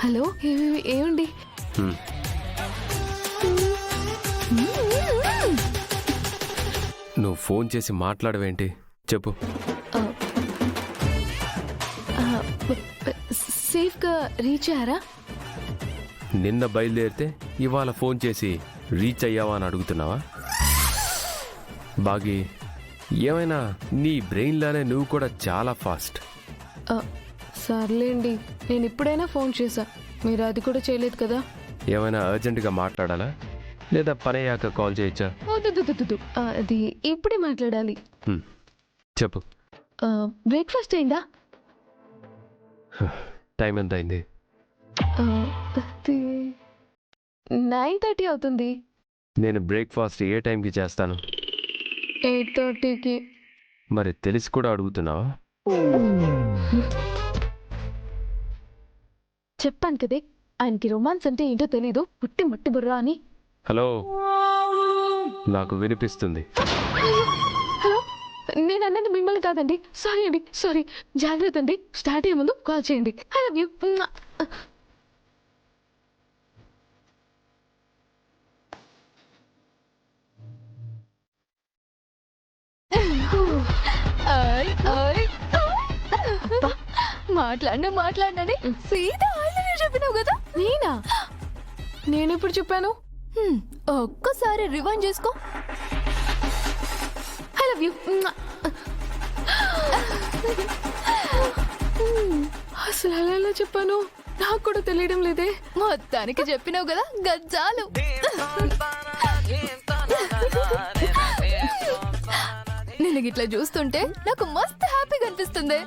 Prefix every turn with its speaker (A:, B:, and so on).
A: Hello ఏమండి?
B: నువ్వు phone చేసి మాట్లాడవేంటి చెప్పు.
A: సేఫ్గా రీచ్ అయ్యారా?
B: నిన్న బయలుదేరితే ఇవాళ ఫోన్ చేసి రీచ్ అయ్యావా అని అడుగుతున్నావా? బాగి, ఏమైనా నీ బ్రెయిన్లానే నువ్వు కూడా చాలా ఫాస్ట్.
A: సర్లేండి, నేను ఇప్పుడైనా ఫోన్ చేశా, మీరు అది కూడా చేయలేదు కదా.
B: ఏమైనా అర్జెంటుగా మాట్లాడాలా లేదా పని అయ్యాక కాల్ చేయొచ్చా?
A: అది ఇప్పుడే మాట్లాడాలి.
B: చెప్పు.
A: బ్రేక్ఫాస్ట్ అయిందా?
B: టైం ఎంత అయింది?
A: 9:30 అవుతుంది.
B: నేను బ్రేక్ఫాస్ట్ ఏ టైంకి చేస్తాను?
A: 8:30కి.
B: మరి తెలిసి కూడా అడుగుతున్నావా?
A: చెప్పాను కదే, ఆయనకి రొమాన్స్ అంటే ఏంటో తెలీదు, పుట్టి మట్టి బుర్రా అని.
B: హలో, నాకు వినిపిస్తుంది.
A: హలో, నేను అన్నది మిమ్మల్ని కాదండి. సారీ అండి, సారీ. జాగ్రత్త అండి, స్టార్ట్ అయ్యే ముందు కాల్ చేయండి. I love you. మాట్లాడినని సీదా ఐ లవ్ యూ చెప్పినావు కదా. నేనా? నేనెప్పుడు చెప్పాను? ఒక్కసారి రివైండ్ చేసుకో. I love you. అసలు అలా ఎలా చెప్పాను నాకు కూడా తెలియడం లేదే. మొత్తానికి చెప్పినావు కదా, గజ్జాలు. నేను ఇట్లా చూస్తుంటే నాకు మస్తు హ్యాపీగా అనిపిస్తుంది.